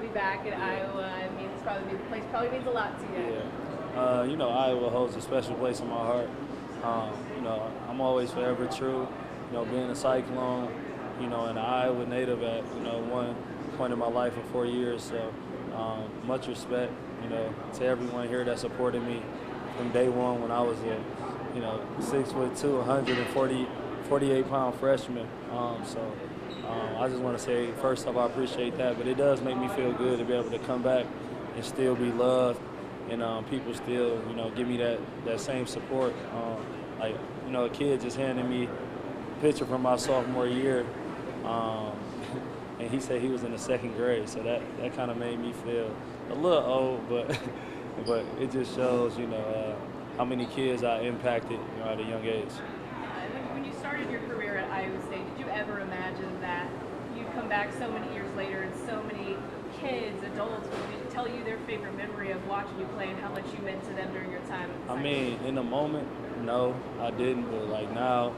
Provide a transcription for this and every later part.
be back in Iowa. I mean, the place probably means a lot to you. Yeah. Iowa holds a special place in my heart. I'm always forever true. Being a Cyclone, and an Iowa native at, one point in my life in 4 years. So much respect, to everyone here that supported me from day one when I was a, 6'2", 148-pound freshman. I just want to say, first off, I appreciate that, but it does make me feel good to be able to come back and still be loved, and people still, give me that same support. A kid just handed me a picture from my sophomore year, and he said he was in the second grade, so that kind of made me feel a little old, but but it just shows, how many kids I impacted, at a young age. When you started your career at Iowa State, did you ever imagine that you'd come back so many years later and so many kids, adults, would tell you their favorite memory of watching you play and how much you meant to them during your time at the Cyclones? In the moment, no, I didn't. But like now,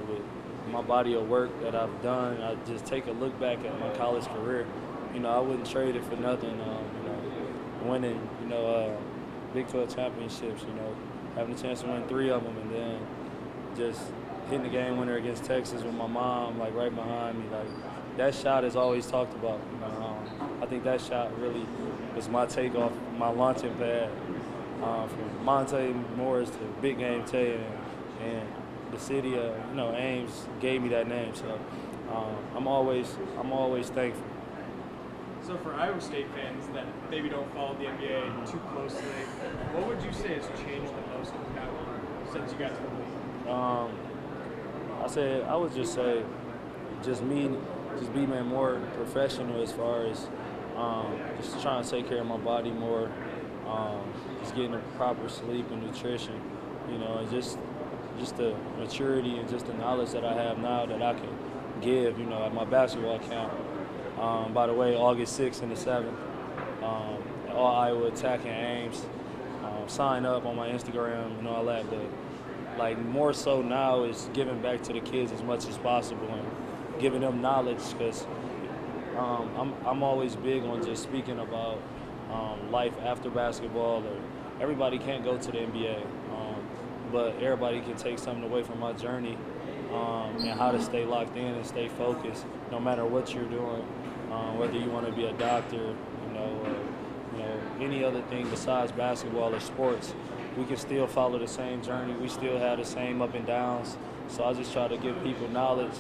with my body of work that I've done, I just take a look back at my college career. I wouldn't trade it for nothing. Winning, Big 12 championships. Having a chance to win 3 of them, and then just hitting the game winner against Texas with my mom, like right behind me. Like that shot is always talked about. I think that shot really was my takeoff, my launching pad from Monte Morris to Big Game Tay, and the city of Ames gave me that name. So I'm always thankful. So for Iowa State fans that maybe don't follow the NBA too closely, what would you say has changed the most since you got to the league? I would just say, just being more professional as far as just trying to take care of my body more, just getting the proper sleep and nutrition, and just the maturity and just the knowledge that I have now that I can give, at my basketball camp. By the way, August 6th and the 7th, all Iowa Attack in Ames. Sign up on my Instagram and all that, but like more so now is giving back to the kids as much as possible and giving them knowledge, because I'm always big on just speaking about life after basketball. Or everybody can't go to the NBA, but everybody can take something away from my journey, and how to stay locked in and stay focused no matter what you're doing, whether you want to be a doctor, or any other thing besides basketball or sports. We can still follow the same journey. We still have the same up and downs. So I just try to give people knowledge,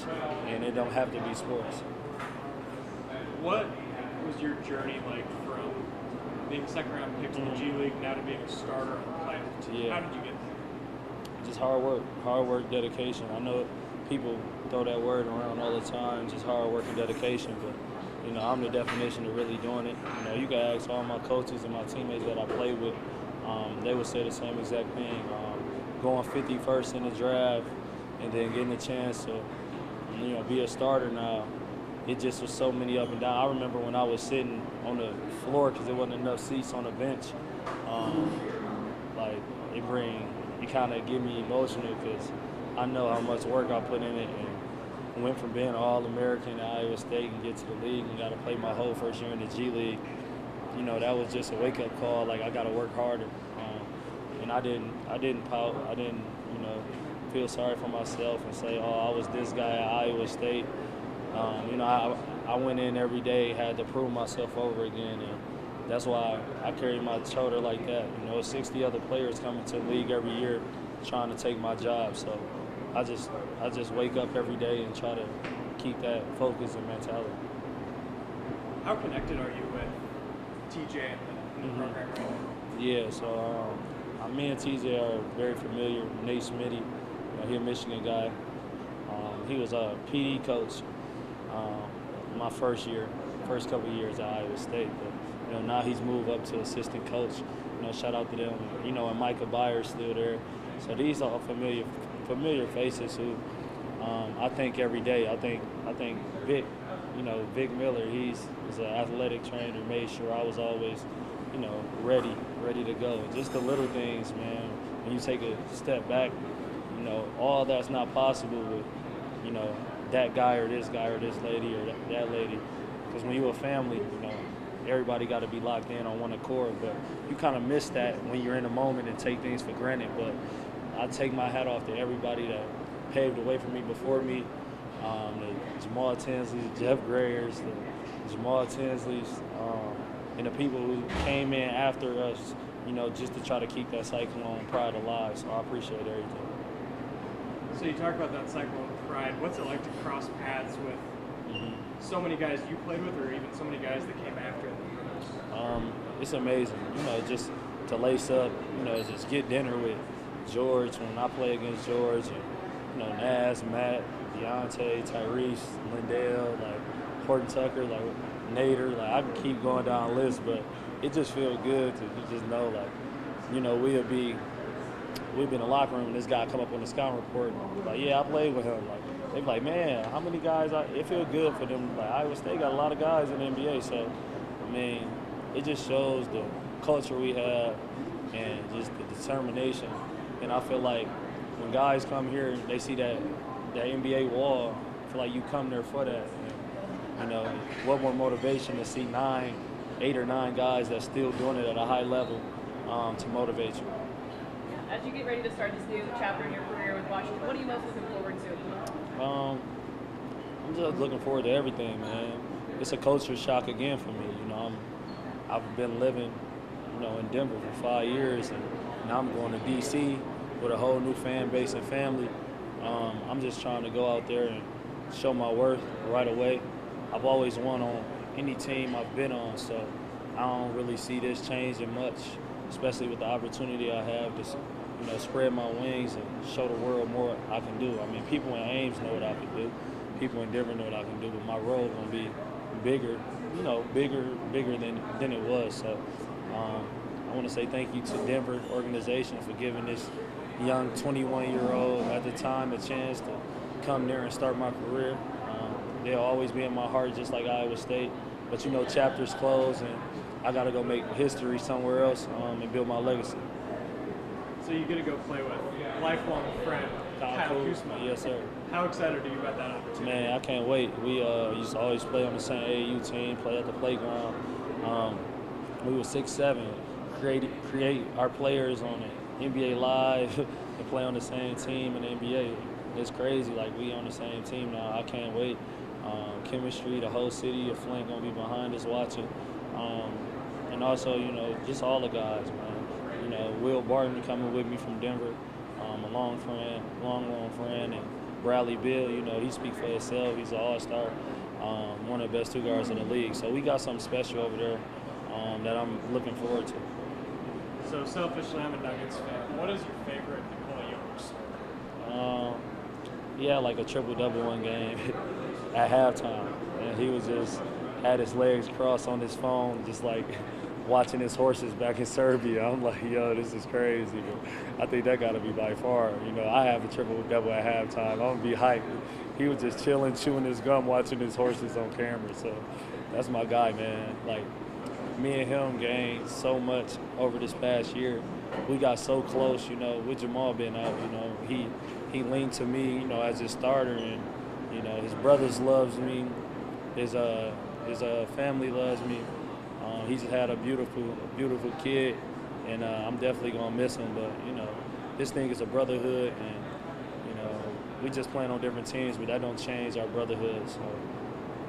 and it don't have to be sports. What was your journey like from being second round pick to the G League now to being a starter on the Platinum team? Yeah. How did you get there? Just hard work, dedication. I know people throw that word around all the time, just hard work and dedication, but I'm the definition of really doing it. You can ask all my coaches and my teammates that I play with. They would say the same exact thing. Going 51st in the draft and then getting a chance to, be a starter now. It just was so many up and down. I remember when I was sitting on the floor because there wasn't enough seats on the bench. It kind of get me emotional because I know how much work I put in it, and went from being an All-American at Iowa State and get to the league and got to play my whole first year in the G League. That was just a wake-up call. Like I got to work harder, and I didn't pout. I didn't, feel sorry for myself and say, "Oh, I was this guy at Iowa State." I went in every day, had to prove myself over again, and that's why I carry my shoulder like that. 60 other players coming to the league every year, trying to take my job. So I just wake up every day and try to keep that focus and mentality. How connected are you with TJ and the program right now? Yeah, so me and TJ are very familiar. Nate Smitty, he's a Michigan guy. He was a PD coach my first couple of years at Iowa State. But now he's moved up to assistant coach. Shout out to them. And Micah Byers still there. So these are familiar faces who I think every day. I think Vic, Vic Miller. He's an athletic trainer. Made sure I was always, ready to go. Just the little things, man. When you take a step back, all that's not possible with, that guy or this lady or that lady. Because when you're a family, everybody got to be locked in on one accord. But you kind of miss that when you're in the moment and take things for granted. But I take my hat off to everybody that paved the way for me before me. The Jamal Tinsleys, Jeff Grayers, the Jamal Tinsleys, and the people who came in after us, just to try to keep that Cyclone pride alive. So I appreciate everything. So you talk about that Cyclone pride. What's it like to cross paths with so many guys you played with, or even so many guys that came after them? It's amazing, just to lace up, just get dinner with George when I play against George, and Naz, Matt, Deontay, Tyrese, Lindell, like Horton Tucker, like Nader, like I can keep going down the list, but it just feels good to just know, like, we'll be in the locker room and this guy come up on the scouting report, like, yeah, I played with him. Like, they be like, man, how many guys? It feels good for them. Like, Iowa State got a lot of guys in the NBA, so, I mean, it just shows the culture we have and just the determination. And I feel like when guys come here, they see that NBA wall, I feel like you come there for that. And, what more motivation to see 8 or 9 guys that's still doing it at a high level to motivate you. As you get ready to start this new chapter in your career with Washington, what are you most looking forward to? I'm just looking forward to everything, man. It's a culture shock again for me. I've been living, in Denver for 5 years, and now I'm going to D.C. with a whole new fan base and family. I'm just trying to go out there and show my worth right away. I've always won on any team I've been on, so I don't really see this changing much, especially with the opportunity I have to, spread my wings and show the world more I can do. I mean, people in Ames know what I can do. People in Denver know what I can do, but my role is going to be bigger, bigger than it was. So I want to say thank you to Denver organization for giving this young 21-year-old at the time a chance to come there and start my career. They'll always be in my heart, just like Iowa State. But chapters close, and I got to go make history somewhere else and build my legacy. So you get to go play with lifelong friend Kyle Kuzma. Yes, sir. How excited are you about that opportunity? Man, I can't wait. We used to always play on the same AAU team, play at the playground. We were 6'7", create our players on the NBA Live and play on the same team in the NBA. It's crazy. Like, we on the same team now. I can't wait. Chemistry, the whole city of Flint gonna be behind us watching, and also just all the guys, man. Will Barton coming with me from Denver, a long friend, and Bradley Beal. He speaks for himself. He's an all-star, one of the best 2 guards in the league. So we got something special over there that I'm looking forward to. So selfishly, I'm a Nuggets fan. What is your favorite Nikola Jokic? He had like a triple-double one game at halftime, and he was just had his legs crossed on his phone, just like watching his horses back in Serbia. I'm like, yo, this is crazy. But I think that got to be by far. I have a triple-double at halftime. I'm gonna be hyped. He was just chilling, chewing his gum, watching his horses on camera. So that's my guy, man. Like, me and him gained so much over this past year. We got so close, with Jamal being out. He linked to me, as his starter, and his brothers loves me, his family loves me. He's had a beautiful kid, and I'm definitely gonna miss him. But this thing is a brotherhood, and we just playing on different teams, but that don't change our brotherhood. So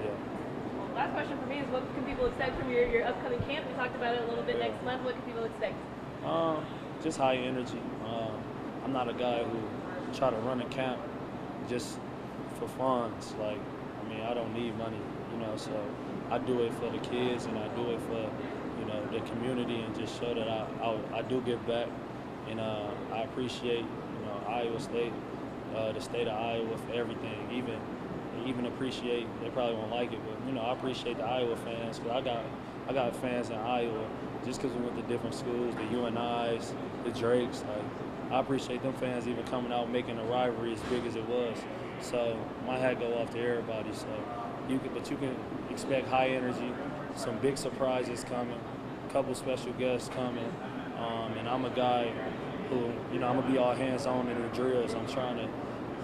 yeah. Last question for me is, what can people expect from your upcoming camp? We talked about it a little bit next month. What can people expect? Just high energy. I'm not a guy who try to run a camp just for funds. Like, I don't need money, so I do it for the kids, and I do it for, the community, and just show that I do give back, and I appreciate, Iowa State, the state of Iowa for everything. Even appreciate, they probably won't like it, but I appreciate the Iowa fans, because I got fans in Iowa just because we went to different schools, the UNIs, the Drakes. Like, I appreciate them fans even coming out, making the rivalry as big as it was. So my hat go off to everybody. So you can expect high energy, some big surprises coming, a couple special guests coming, and I'm a guy who, I'm gonna be all hands on in the drills. I'm trying to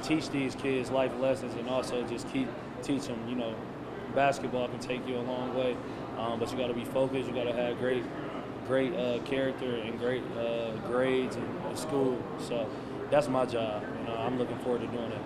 teach these kids life lessons, and also just keep teach them, basketball can take you a long way. but you got to be focused. You got to have great character and great grades in school. So that's my job. I'm looking forward to doing it.